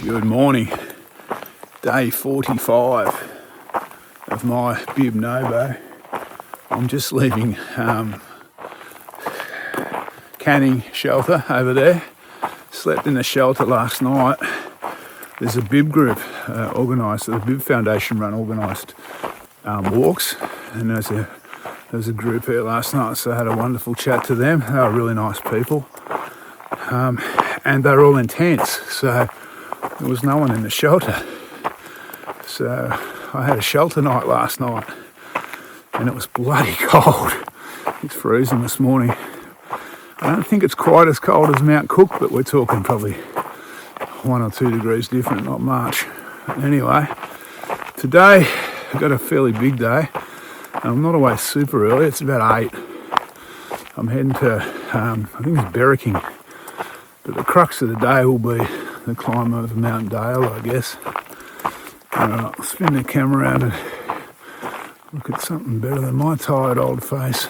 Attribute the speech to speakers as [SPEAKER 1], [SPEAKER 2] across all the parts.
[SPEAKER 1] Good morning, day 45 of my Bib Nobo. I'm just leaving Canning Shelter over there. Slept in the shelter last night. There's a Bib group organised, the Bib Foundation run organised walks, and there was a group here last night, so I had a wonderful chat to them. They were really nice people, and they were all in tents, so there was no one in the shelter. So I had a shelter night last night, and it was bloody cold. It's freezing this morning. I don't think it's quite as cold as Mount Cook, but we're talking probably 1 or 2 degrees different, not much. Anyway, today I've got a fairly big day. I'm not away super early, it's about 8. I'm heading to, I think it's Beraking. But the crux of the day will be the climb over Mount Dale, I guess. I'll spin the camera around and look at something better than my tired old face.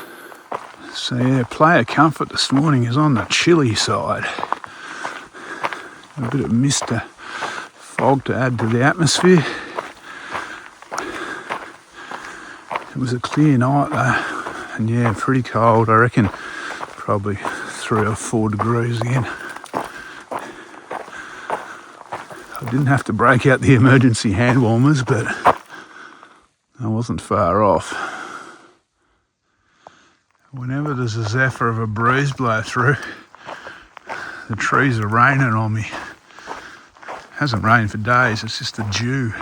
[SPEAKER 1] So yeah, player comfort this morning is on the chilly side. A bit of mist, fog to add to the atmosphere. It was a clear night though, and yeah, pretty cold. I reckon probably 3 or 4 degrees again. I didn't have to break out the emergency hand warmers, but I wasn't far off. Whenever there's a zephyr of a breeze blow through, the trees are raining on me. It hasn't rained for days, it's just the dew.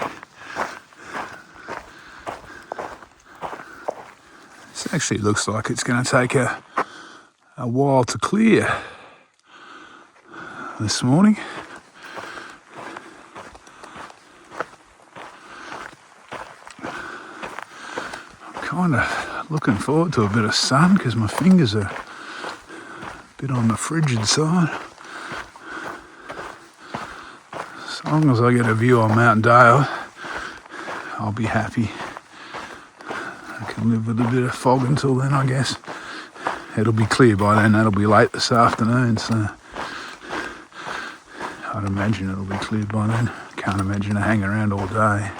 [SPEAKER 1] This actually looks like it's going to take a while to clear this morning. Kind of looking forward to a bit of sun because my fingers are a bit on the frigid side. As long as I get a view on Mount Dale, I'll be happy. I can live with a bit of fog until then, I guess. It'll be clear by then, that'll be late this afternoon, so I'd imagine it'll be cleared by then. Can't imagine I hang around all day.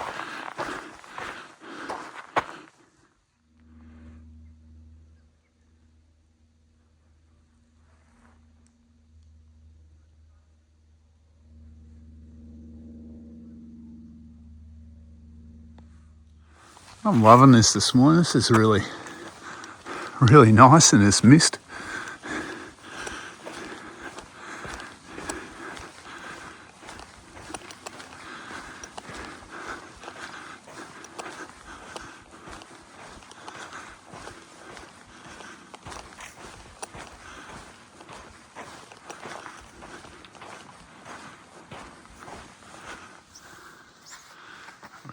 [SPEAKER 1] I'm loving this morning. This is really nice in this mist.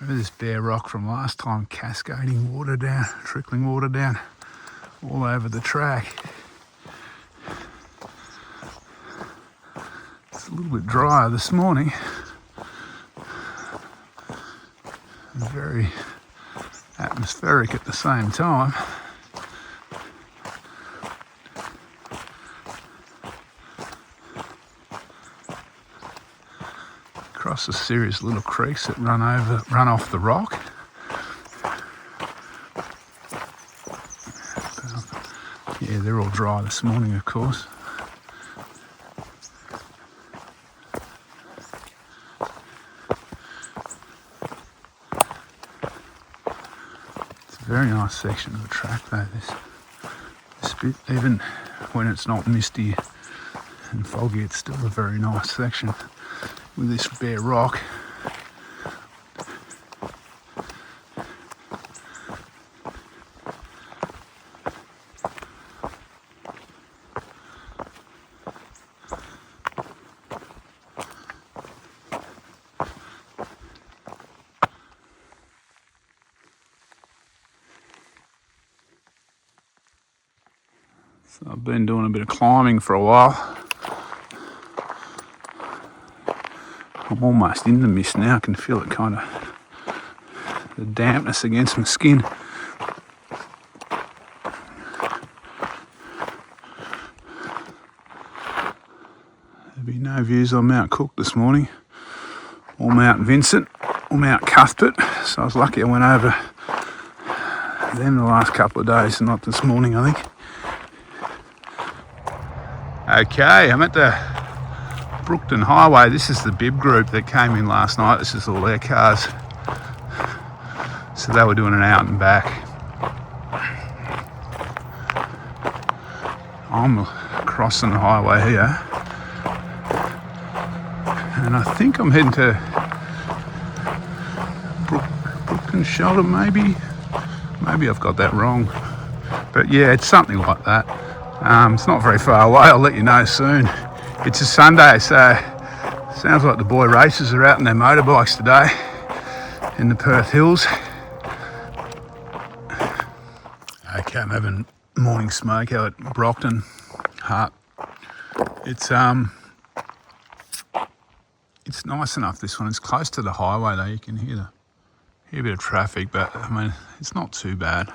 [SPEAKER 1] This bare rock from last time, cascading water down, trickling water down all over the track. It's a little bit drier this morning. Very atmospheric at the same time. Across a series of little creeks that run off the rock. Yeah, they're all dry this morning, of course. It's a very nice section of the track though, this bit, even when it's not misty and foggy, it's still a very nice section with this bare rock. So I've been doing a bit of climbing for a while. I'm almost in the mist now. I can feel it kind of, the dampness against my skin. There'll be no views on Mount Cook this morning. or Mount Vincent or Mount Cuthbert. So I was lucky I went over them the last couple of days and not this morning, I think. Okay, I'm at the Brookton Highway. This is the Bib group that came in last night. This is all their cars. So they were doing an out and back. I'm crossing the highway here. And I think I'm heading to Brookton Shelter, maybe. Maybe I've got that wrong. But yeah, it's something like that. It's not very far away, I'll let you know soon. It's a Sunday, so sounds like the boy racers are out on their motorbikes today in the Perth Hills. Okay, I'm having morning smoko at Brookton Hut. It's nice enough, this one. It's close to the highway though, you can hear a bit of traffic, but I mean, it's not too bad.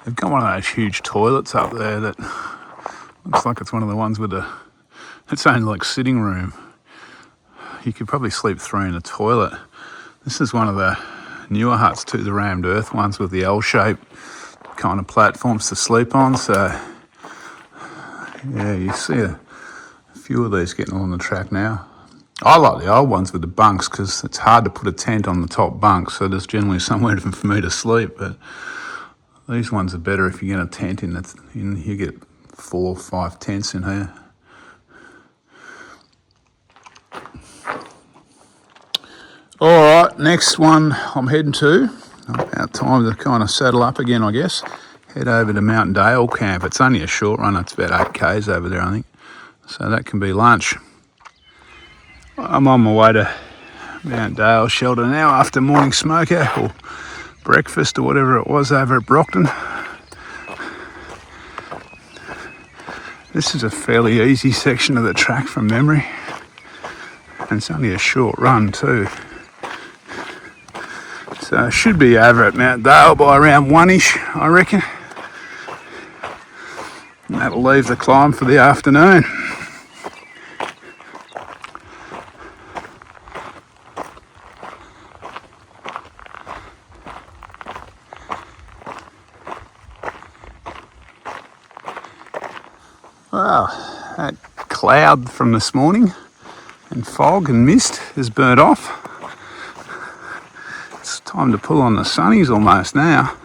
[SPEAKER 1] They've got one of those huge toilets up there that looks like it's one of the ones with its own like sitting room. You could probably sleep through in the toilet. This is one of the newer huts too, the rammed earth ones with the L-shaped kind of platforms to sleep on. So yeah, you see a few of these getting along the track now. I like the old ones with the bunks because it's hard to put a tent on the top bunk, so there's generally somewhere for me to sleep. But these ones are better if you get a tent in. You get 4 or 5 tents in here. All right, next one I'm heading to. About time to kind of saddle up again, I guess. Head over to Mount Dale camp. It's only a short run. It's about 8 k's over there, I think. So that can be lunch. I'm on my way to Mount Dale Shelter now after morning smoko or breakfast or whatever it was over at Brookton. This is a fairly easy section of the track from memory. And it's only a short run too. So I should be over at Mount Dale by around 1-ish, I reckon. And that'll leave the climb for the afternoon. Wow, that cloud from this morning and fog and mist has burnt off. It's time to pull on the sunnies almost now.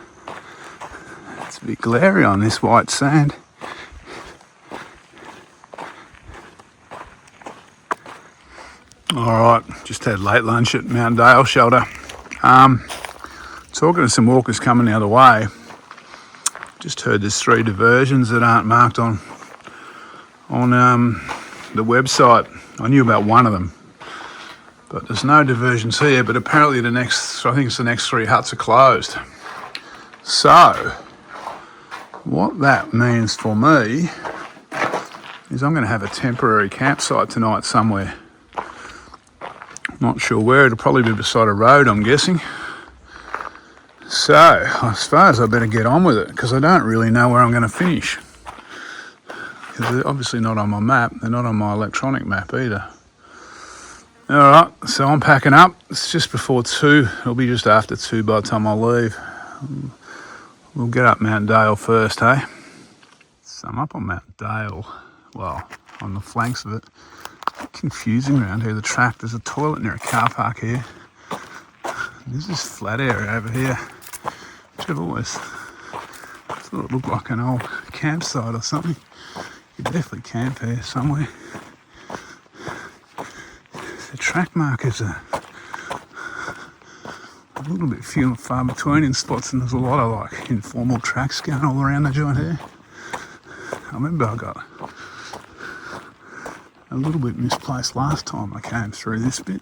[SPEAKER 1] It's a bit glary on this white sand. Alright, just had late lunch at Mount Dale Shelter. Talking to some walkers coming the other way. Just heard there's 3 diversions that aren't marked on the website. I knew about one of them, but there's no diversions here. But apparently I think it's the next 3 huts are closed. So what that means for me is I'm going to have a temporary campsite tonight somewhere. Not sure where. It'll probably be beside a road, I'm guessing. So I suppose I better get on with it because I don't really know where I'm going to finish. Because they're obviously not on my map. They're not on my electronic map either. Alright, so I'm packing up. It's just before 2. It'll be just after 2 by the time I leave. We'll get up Mount Dale first, hey? So I'm up on Mount Dale. Well, on the flanks of it. It's a bit confusing around here, the track. There's a toilet near a car park here. There's this flat area over here, which I've always thought it looked like an old campsite or something. You definitely camp here somewhere. The track markers are a little bit few and far between in spots, and there's a lot of like informal tracks going all around the joint here. I remember I got a little bit misplaced last time I came through this bit.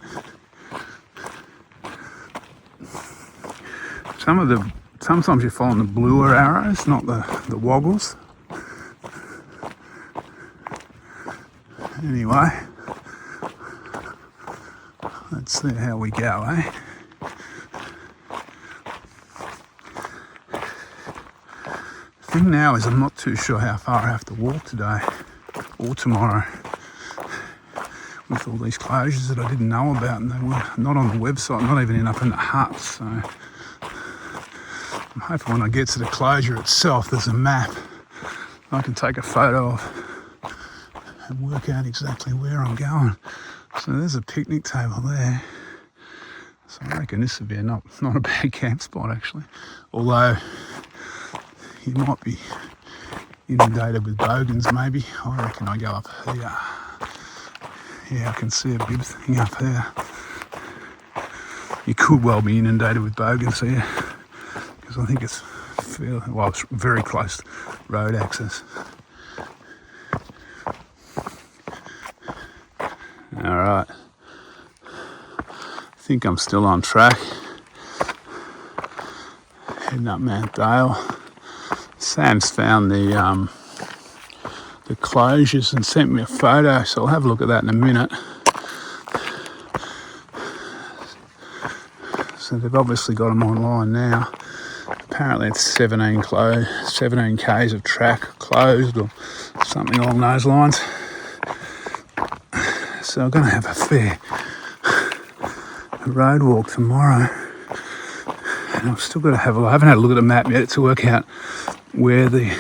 [SPEAKER 1] Sometimes you're following the bluer arrows, not the woggles. Anyway, let's see how we go, eh? The thing now is I'm not too sure how far I have to walk today or tomorrow. with all these closures that I didn't know about, and they were not on the website, not even up in the huts. So I'm hoping when I get to the closure itself, there's a map I can take a photo of and work out exactly where I'm going. So there's a picnic table there. So I reckon this would be not a bad camp spot actually. Although you might be inundated with bogans maybe. I reckon I go up here. Yeah, I can see a bib thing up there. You could well be inundated with bogans here because I think it's it's very close road access. All right, I think I'm still on track. Heading up Mount Dale. Sam's found the closures and sent me a photo, so I'll have a look at that in a minute. So they've obviously got them online now. Apparently it's 17 k's of track closed or something along those lines. So I'm going to have a fair road walk tomorrow. And I've still got to have a look. I haven't had a look at the map yet to work out where the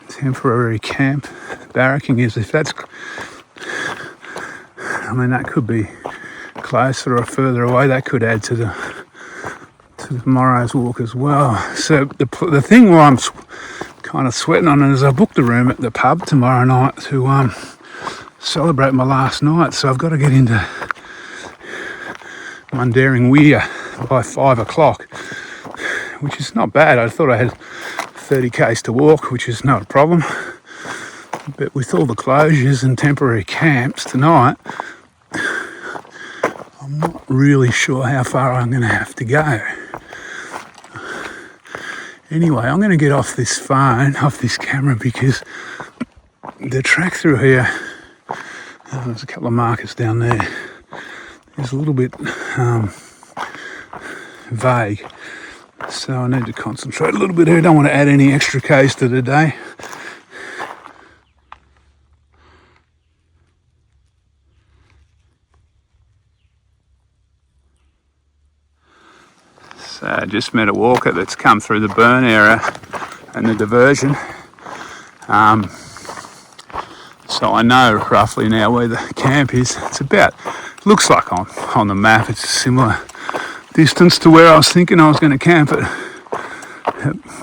[SPEAKER 1] temporary camp Beraking is. If that's, I mean, that could be closer or further away. That could add to tomorrow's walk as well. So the thing where I'm kind of sweating on it is I booked a room at the pub tomorrow night to celebrate my last night. So I've got to get into Mundaring Weir by 5 o'clock, which is not bad. I thought I had 30 k's to walk, which is not a problem. But with all the closures and temporary camps tonight, I'm not really sure how far I'm going to have to go. Anyway, I'm going to get off this phone, off this camera, because the track through here, there's a couple of markers down there, is a little bit vague. So I need to concentrate a little bit here. I don't want to add any extra k's to the day. So I just met a walker that's come through the burn area and the diversion. So I know roughly now where the camp is. It's about, looks like on the map, it's a similar distance to where I was thinking I was going to camp at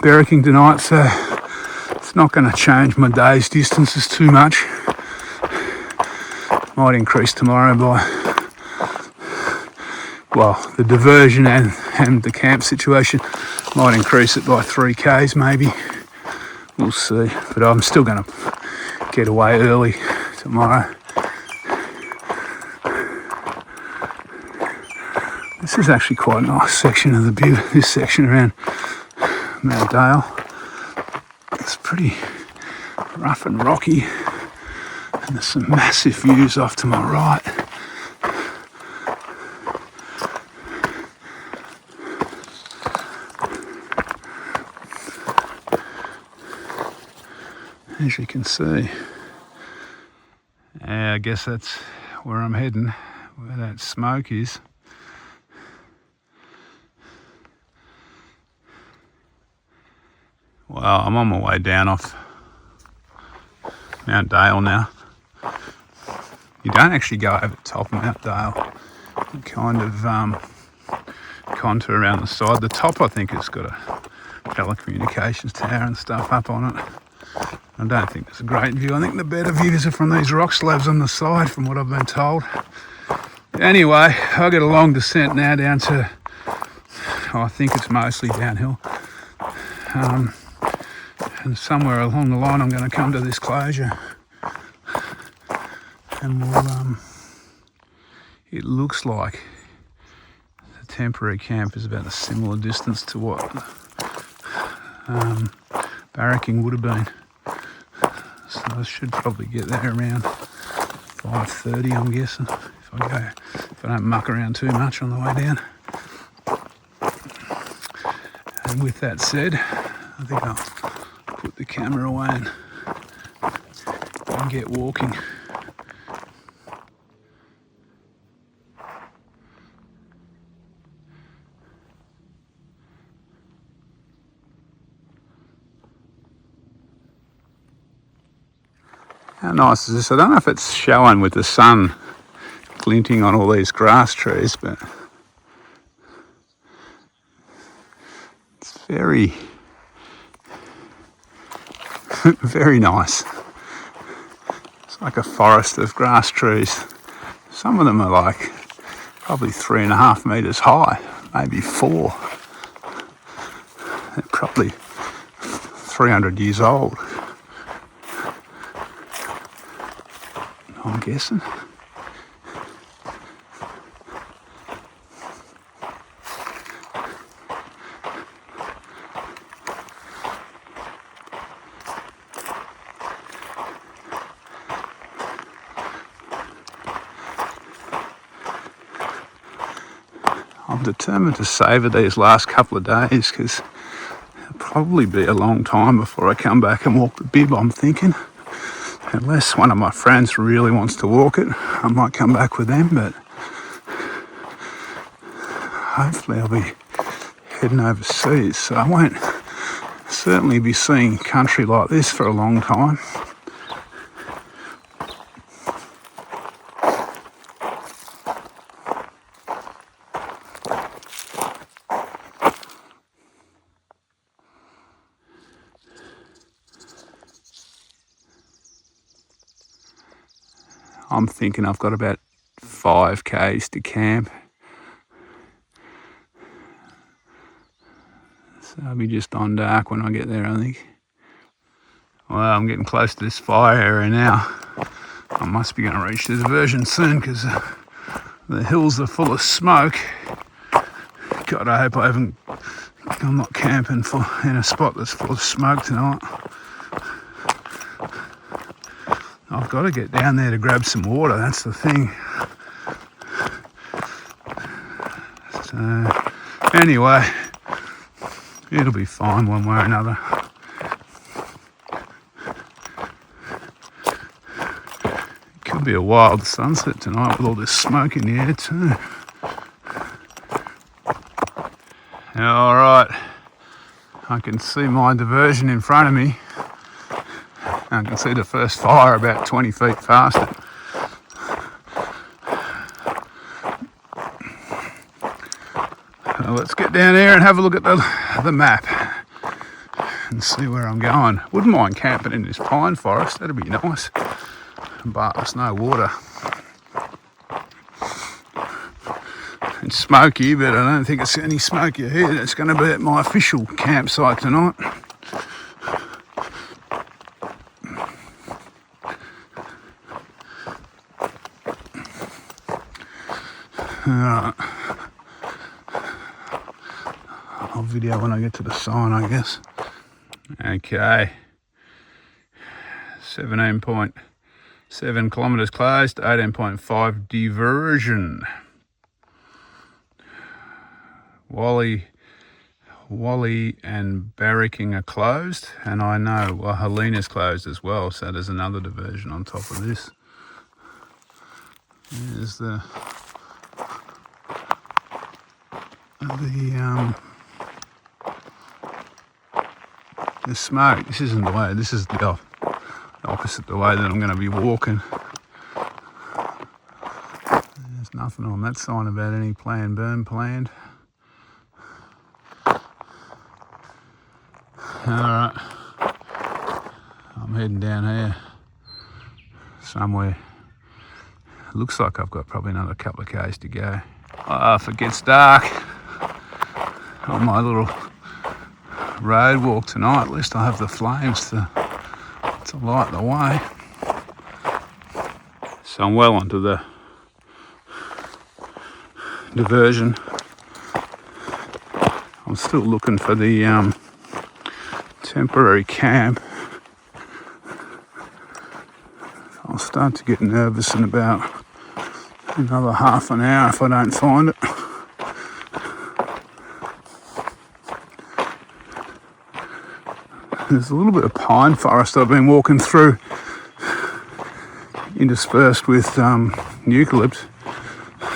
[SPEAKER 1] Beraking tonight. So it's not going to change my day's distances too much. Might increase tomorrow by, well, the diversion and the camp situation might increase it by 3 k's maybe. We'll see. But I'm still going to get away early tomorrow. This is actually quite a nice section of the Bib, this section around Mount Dale. It's pretty rough and rocky, and there's some massive views off to my right. As you can see, I guess that's where I'm heading, where that smoke is. Well, I'm on my way down off Mount Dale now. You don't actually go over the top of Mount Dale. You kind of contour around the side. The top, I think, has got a telecommunications tower and stuff up on it. I don't think there's a great view. I think the better views are from these rock slabs on the side, from what I've been told. Anyway, I'll get a long descent now down to, I think it's mostly downhill. And somewhere along the line I'm going to come to this closure. And we'll, it looks like the temporary camp is about a similar distance to what Beraking would have been. So I should probably get there around 5:30, I'm guessing, if I don't muck around too much on the way down. And with that said, I think I'll put the camera away and get walking. How nice is this? I don't know if it's showing with the sun glinting on all these grass trees, but it's very, very nice. It's like a forest of grass trees. Some of them are like probably 3.5 metres high, maybe 4. They're probably 300 years old, I'm guessing. I'm determined to savour these last couple of days because it'll probably be a long time before I come back and walk the bib, I'm thinking. Unless one of my friends really wants to walk it, I might come back with them, but hopefully I'll be heading overseas, so I won't certainly be seeing country like this for a long time. I'm thinking I've got about 5 k's to camp. So I'll be just on dark when I get there, I think. Well, I'm getting close to this fire area now. I must be going to reach the diversion soon because the hills are full of smoke. God, I hope I'm not camping in a spot that's full of smoke tonight. I've got to get down there to grab some water, that's the thing. So, anyway, it'll be fine one way or another. It could be a wild sunset tonight with all this smoke in the air too. Alright, I can see my diversion in front of me. I can see the first fire about 20 feet past it. So let's get down here and have a look at the map and see where I'm going. Wouldn't mind camping in this pine forest, that'd be nice, but there's no water. It's smoky, but I don't think it's any smokier here. It's going to be at my official campsite tonight. Alright, I'll video when I get to the sign, I guess. Okay, 17.7 kilometres closed, 18.5 diversion. Wally and Beraking are closed, and I know Helena's closed as well, so there's another diversion on top of this. There's the smoke. This isn't the way, this is the opposite the way that I'm going to be walking. There's nothing on that sign about any burn planned. Alright, I'm heading down here somewhere. Looks like I've got probably another couple of k's to go. If it gets dark on my little road walk tonight, at least I'll have the flames to light the way. So I'm well onto the diversion. I'm still looking for the temporary camp. I'll start to get nervous in about another half an hour if I don't find it. There's a little bit of pine forest I've been walking through, interspersed with eucalypt.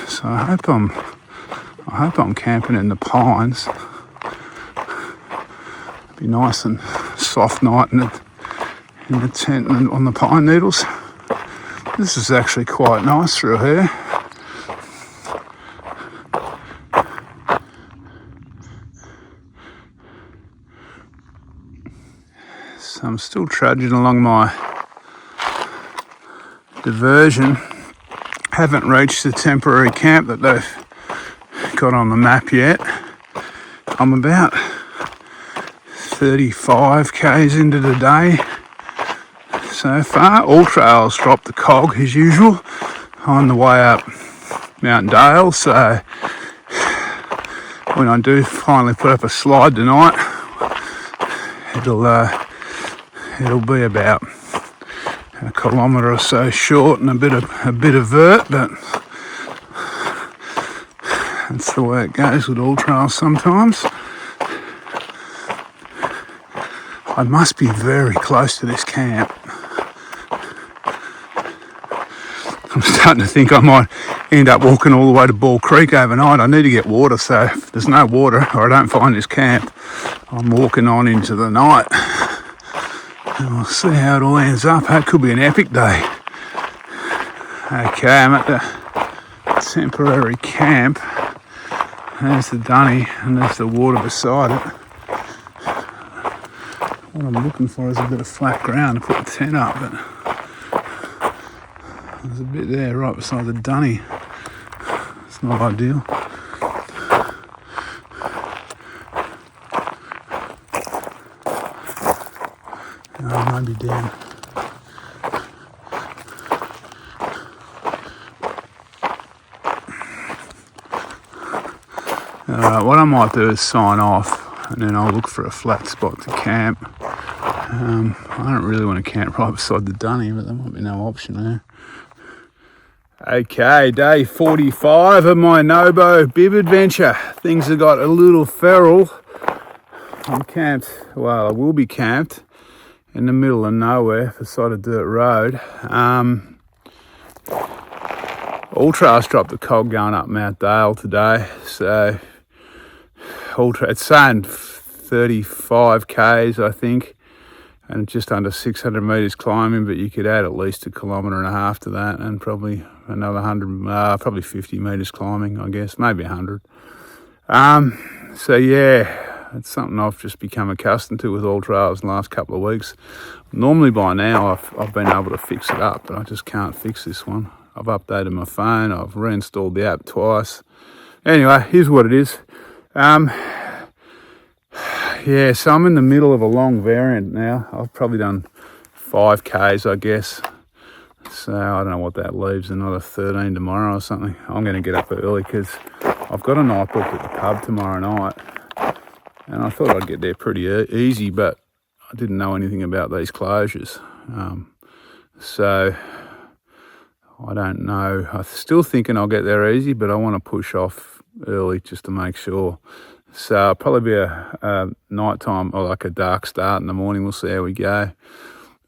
[SPEAKER 1] So I hope I'm camping in the pines. Be nice and soft night in the tent and on the pine needles. This is actually quite nice through here. So I'm still trudging along my diversion. Haven't reached the temporary camp that they've got on the map yet. I'm about 35 k's into the day so far. AllTrails dropped the cog as usual on the way up Mount Dale, so when I do finally put up a slide tonight, it'll be about a kilometre or so short and a bit of vert, but that's the way it goes with AllTrails sometimes. I must be very close to this camp. I'm starting to think I might end up walking all the way to Ball Creek overnight. I need to get water, so if there's no water or I don't find this camp, I'm walking on into the night. And we'll see how it all ends up. That could be an epic day. Okay, I'm at the temporary camp. There's the dunny and there's the water beside it. What I'm looking for is a bit of flat ground to put the tent up, but there's a bit there right beside the dunny. It's not ideal. Maybe down. Alright, what I might do is sign off and then I'll look for a flat spot to camp. I don't really want to camp right beside the dunny, but there might be no option there. Okay, day 45 of my Nobo bib adventure. Things have got a little feral. I'm camped, well, I will be camped in the middle of nowhere beside a dirt road. AllTrails dropped the cog going up Mount Dale today, so it's saying 35 k's I think, and just under 600 metres climbing, but you could add at least a kilometre and a half to that, and probably another 100, probably 50 metres climbing, I guess, maybe 100. So yeah, it's something I've just become accustomed to with AllTrails in the last couple of weeks. Normally by now I've been able to fix it up, but I just can't fix this one. I've updated my phone, I've reinstalled the app twice. Anyway, here's what it is. Yeah, so I'm in the middle of a long variant now. I've probably done 5 k's, I guess. So I don't know what that leaves, another 13 tomorrow or something. I'm going to get up early because I've got a night booked at the pub tomorrow night. And I thought I'd get there pretty easy, but I didn't know anything about these closures. So I don't know. I'm still thinking I'll get there easy, but I want to push off early just to make sure. So it'll probably be a nighttime or like a dark start in the morning. We'll see how we go.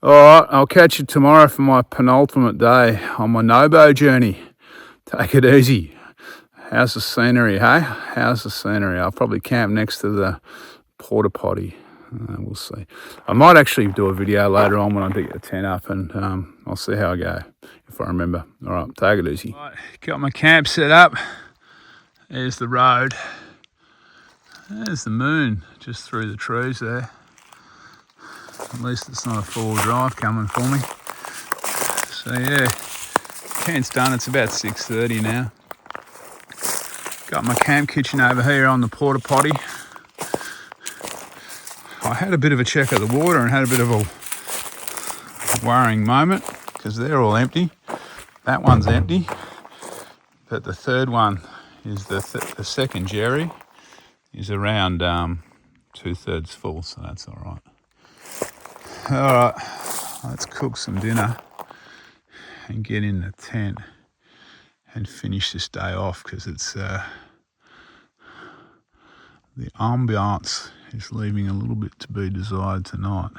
[SPEAKER 1] All right, I'll catch you tomorrow for my penultimate day on my Nobo journey. Take it easy. How's the scenery, hey? How's the scenery? I'll probably camp next to the porta potty. We'll see. I might actually do a video later on when I get the tent up, and I'll see how I go, if I remember. All right, take it easy. Right, got my camp set up. There's the road. There's the moon just through the trees there. At least it's not a 4-wheel drive coming for me. So yeah, tent's done. It's about 6:30 now. Got my camp kitchen over here on the porta potty. I had a bit of a check of the water and had a bit of a worrying moment because they're all empty. That one's empty, but the third one is the second jerry is around 2/3 full, so that's all right. All right, let's cook some dinner and get in the tent and finish this day off because it's the ambiance is leaving a little bit to be desired tonight.